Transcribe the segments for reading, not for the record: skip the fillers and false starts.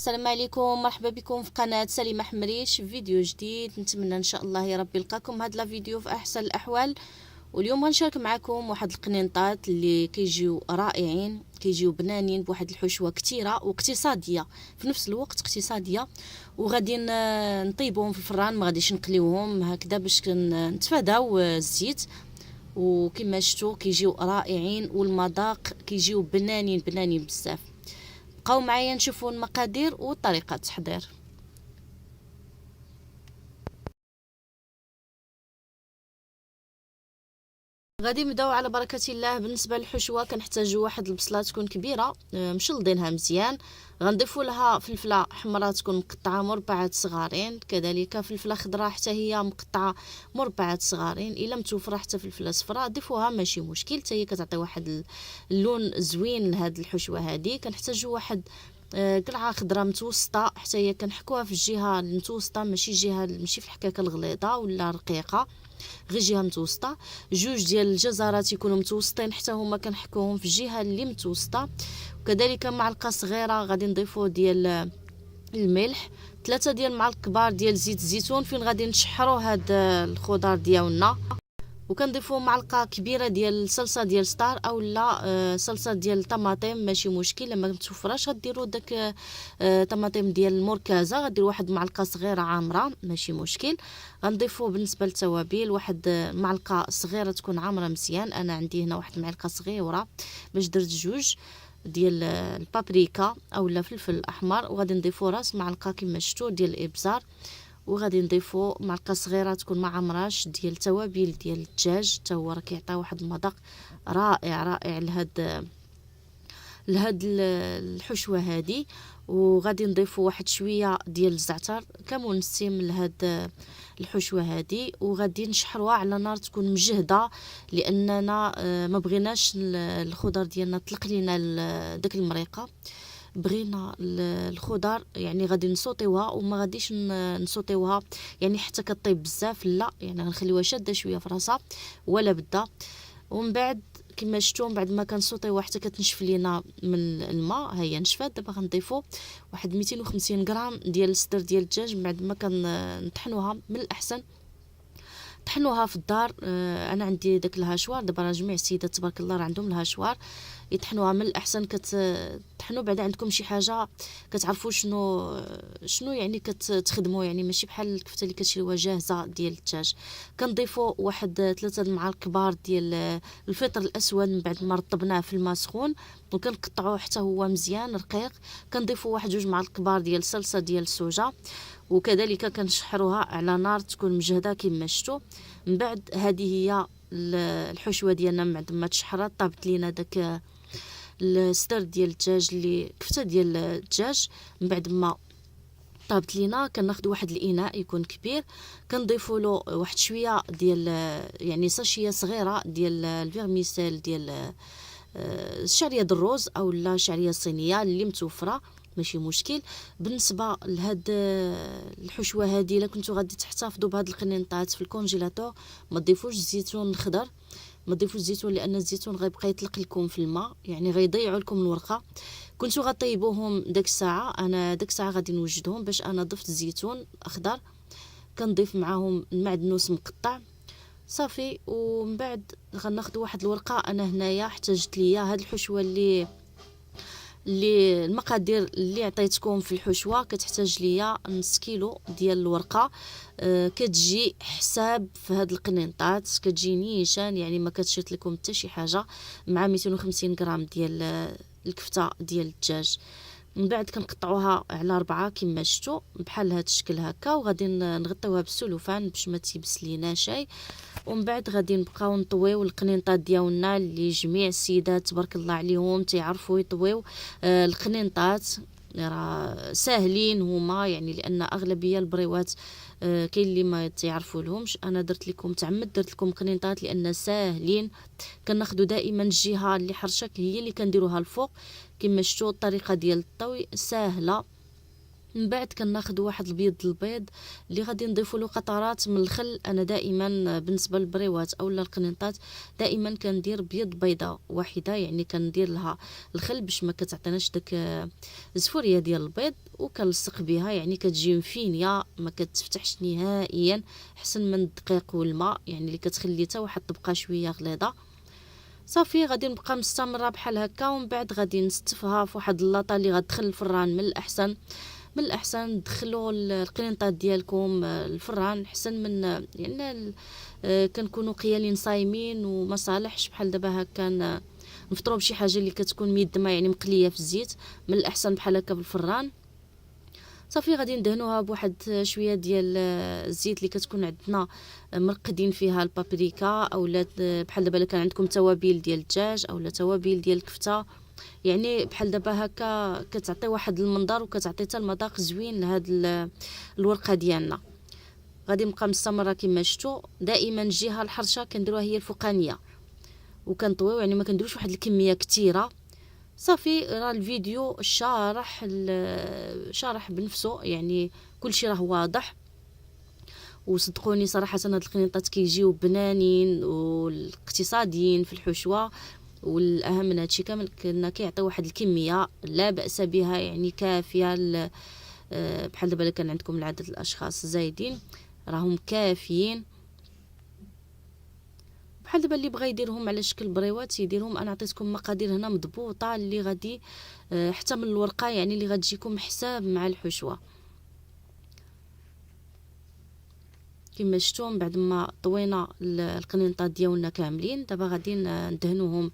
السلام عليكم، مرحبا بكم في قناة سليمة حمريش في فيديو جديد. نتمنى ان شاء الله يا ربي يلقاكم هذا الفيديو في احسن الاحوال. واليوم غنشارك معكم واحد القنينطات اللي كيجيو رائعين، كيجيو بنانين بواحد الحشوه كثيره واقتصاديه في نفس الوقت، اقتصاديه. وغادي نطيبوهم في الفران، ما غاديش نقليوهم هكذا باش نتفاداو الزيت. وكما شفتوا كيجيو رائعين والمذاق كيجيو بنانين بنانين بزاف. بقاو معايا نشوفوا المقادير وطريقه التحضير. غادي نبداو على بركه الله. بالنسبه للحشوه كنحتاجوا واحد البصله تكون كبيره مشلضينها مزيان. غنضيفوا لها فلفله حمراء تكون مقطعه مربعات صغارين، كذلك فلفله خضراء حتى هي مقطعه مربعات صغارين. الا متوفره حتى فلفله صفراء ضيفوها ماشي مشكل، حتى هي كتعطي واحد اللون زوين لهاد الحشوه هذه. كنحتاجوا واحد قرعه خضراء متوسطه، حتى هي كنحكوها في الجهه المتوسطه، ماشي في الحكاكه الغليظه ولا رقيقه، غير جهه متوسطه. جوج ديال الجزرات يكونوا متوسطين حتى هما كنحكوهم في الجهه اللي متوسطه. وكذلك معلقه صغيره غادي نضيفوا ديال الملح، 3 ديال المعالق كبار ديال زيت الزيتون فين غادي نشحروا هاد الخضار ديالنا. وكنضيفوا معلقه كبيره ديال الصلصه ديال ستار اولا صلصه ديال الطماطم ماشي مشكل. لما متوفراش غديروا داك طماطم ديال المركزه، غديروا واحد معلقه صغيره عامره ماشي مشكل. غنضيفوا بالنسبه للتوابل واحد معلقه صغيره تكون عامره مزيان. انا عندي هنا واحد المعلقه صغيره باش درت جوج ديال البابريكا اولا فلفل احمر. وغادي نضيفوا راس معلقه كما شفتوا ديال الابزار. وغادي نضيفوا معلقه صغيره تكون ما عمراش ديال التوابل ديال الدجاج، حتى هو راه كيعطي واحد المذاق رائع رائع لهاد الحشوه هذه. وغادي نضيفوا واحد شويه ديال الزعتر كمنسم لهاد الحشوه هذه. وغادي نشحروها على نار تكون مجهده، لاننا ما بغيناش الخضر ديالنا طلق لينا داك المريقه. بغينا الخضر يعني غادي نصوطيوها وما غاديش نصوطيوها يعني حتى كطيب بزاف، لا يعني غنخليوها شاده شويه في راسها ولا بدا. ومن بعد كما شفتوا من بعد ما كنصوطيوها حتى كتنشف لينا من الماء، هي نشفات. دابا غنضيفوا واحد 250 غرام ديال الصدر ديال الدجاج. من بعد ما كنطحنوها من الاحسن طحنوها في الدار. انا عندي داك الهاشوار، دابا راه جميع السيدات تبارك الله راه عندهم الهاشوار يطحنوها من الاحسن. كتطحنوا بعدا عندكم شي حاجه كتعرفوا شنو يعني كتخدموا، يعني ماشي بحال الكفته اللي كتشريوها جاهزه ديال الدجاج. كنضيفوا واحد 3 المعالق كبار ديال الفلفل الاسود من بعد ما رطبناه في الماء سخون وكنقطعوه حتى هو مزيان رقيق. كنضيفوا واحد 2 معالق كبار ديال الصلصه ديال السوجه، وكذلك كنشحروها على نار تكون مجهده كما شفتوا. من بعد هذه هي الحشوه ديالنا. من بعد ما تشحرات طابت لينا داك الصدر ديال الدجاج اللي كفته ديال الدجاج. من بعد ما طابت لينا كناخذ واحد الاناء يكون كبير، كنضيفوا له واحد شويه ديال يعني ساشيه صغيره ديال الفيرميسيل ديال الشعريه الروز اولا شعريه صينيه اللي متوفره ماشي مشكل. بالنسبه لهاد الحشوه هذه الا كنتو غادي تحتفظوا بهاد القنينطات في الكونجيلاتور ما تضيفوش الزيتون الخضر، ما تضيفوش الزيتون لان الزيتون غيبقى يطلق لكم في الماء، يعني غيضيعوا لكم الورقه. كنتو غطيبوهم داك الساعه، انا داك الساعه غادي نوجدهم باش انا ضفت الزيتون اخضر. كنضيف معاهم المعدنوس مقطع صافي. ومن بعد غناخذ واحد الورقه. انا هنايا احتاجت ليا هاد الحشوه اللي المقادير اللي عطيتكم في الحشوه كتحتاج ليا نص كيلو ديال الورقه. كتجي حساب في هاد القنينطات، كتجي نيشان يعني ما كتشيط لكم حتى شي حاجه، مع 250 غرام ديال الكفته ديال الدجاج. من بعد كنقطعوها على 4 كما شفتوا بحال هاد الشكل هكا. وغادي نغطيوها بالسلوفان باش ما تيبس لينا شيء. ومن بعد غادي نبقاو نطويو القنينطات ديالنا اللي جميع السيدات تبارك الله عليهم تيعرفوا يطويو القنينطات، راه ساهلين هما يعني، لان اغلبيه البريوات كاين اللي ما تعرفوا لهمش. انا درت لكم درت لكم قنينطات لان ساهلين. كناخذوا دائما الجهه اللي حرشك هي اللي كنديروها الفوق. كما شفتوا الطريقه ديال الطوي سهله من بعد كناخذ واحد البيض البيض اللي غادي نضيفوا له قطرات من الخل. انا دائما بالنسبه للبريوات اولا القنينطات دائما كندير بيض بيضه واحده، يعني كندير لها الخل باش ما كتعطيناش داك الزفوريه ديال البيض، وكنلصق بها يعني كتجي مفينيه ما كتفتحش نهائيا، احسن من الدقيق والماء يعني اللي كتخلي حتى واحد تبقى شويه غليظه. صافي غادي نبقى مستمره بحال هكا، ومن بعد غادي نستفها في واحد اللاطه اللي غتدخل الفران. من الاحسن تدخلوا القنينطات ديالكم الفران احسن من يعني كنكونوا قيالين صايمين وما صالحش بحال دابا هكا نفطروا بشي حاجه اللي كتكون ميدمه يعني مقليه في الزيت. من الاحسن بحال هكا بالفران. صافي غادي ندهنوها بواحد شويه ديال الزيت اللي كتكون عندنا مرقدين فيها البابريكا، اولا بحال دابا كان عندكم توابل ديال الدجاج اولا توابل ديال الكفته، يعني بحال دابا هكا كتعطي واحد المنظر وكتعطي حتى المذاق زوين لهاد الورقه ديالنا. غادي نبقى مستمره كما شفتوا. دائما الجهه الحرشه كنديروها هي الفوقانيه وكنطويو، يعني ما كنديروش واحد الكميه كثيره. صافي راه الفيديو شارح بنفسه، يعني كلشي راه واضح. وصدقوني صراحه هاد القنيطات كيجيو بنانين والاقتصاديين في الحشوه، والاهم من هادشي كامل كنا كيعطي واحد الكميه لا باس بها، يعني كافيه بحال دابا كان عندكم العدد الاشخاص زايدين راهم كافيين. بحال دابا اللي بغى يديرهم على شكل بريوات يديرهم. انا عطيتكم مقادير هنا مضبوطه اللي غادي حتى من الورقه يعني اللي غتجيكم حساب مع الحشوه كما شفتوا. من بعد ما طوينا القنينطات ديالنا كاملين دابا غادي ندهنوهم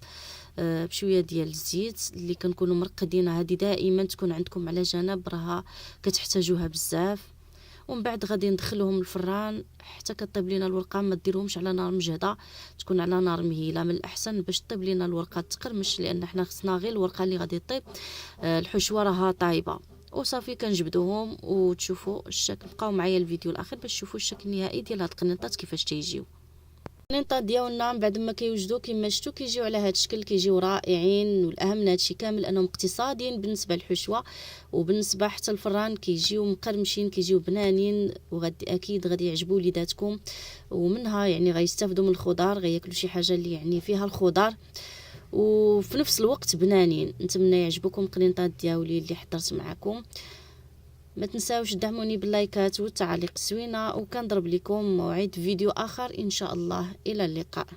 بشويه ديال الزيت اللي كنكونوا مرقدينها. هذه دائما تكون عندكم على جنب، راها كتحتاجوها بزاف. ومن بعد غادي ندخلوهم الفران حتى كطيب لينا الورقه. ما ديروهمش على نار مجهده، تكون على نار مهيله من الاحسن باش طيب لينا الورقه تقرمش، لان حنا خصنا غير الورقه اللي غادي طيب. الحشوه راها طايبه. وصافي كنجبدوهم وتشوفوا الشكل. بقاو معايا الفيديو الاخير باش تشوفوا الشكل النهائي ديال هاد القنيطات كيفاش تيجيو. القنينطات ديالنا من بعد ما كيوجدوا كما شفتوا كيجيو على هاد الشكل، كيجيو رائعين. والاهم من هادشي كامل انهم اقتصاديين بالنسبه للحشوه، وبالنسبه حتى الفران كيجيو مقرمشين كيجيو بنانين، وغادي اكيد غادي يعجبوا وليداتكم. ومنها يعني غيستافدوا من الخضار، غياكلوا شي حاجه اللي يعني فيها الخضار وفي نفس الوقت بنانين. نتمنى يعجبكم القنينطات ديالي اللي حضرت معكم. ما تنساوش دعموني باللايكات والتعاليق الزوينه، وكنضرب لكم موعد فيديو اخر ان شاء الله. الى اللقاء.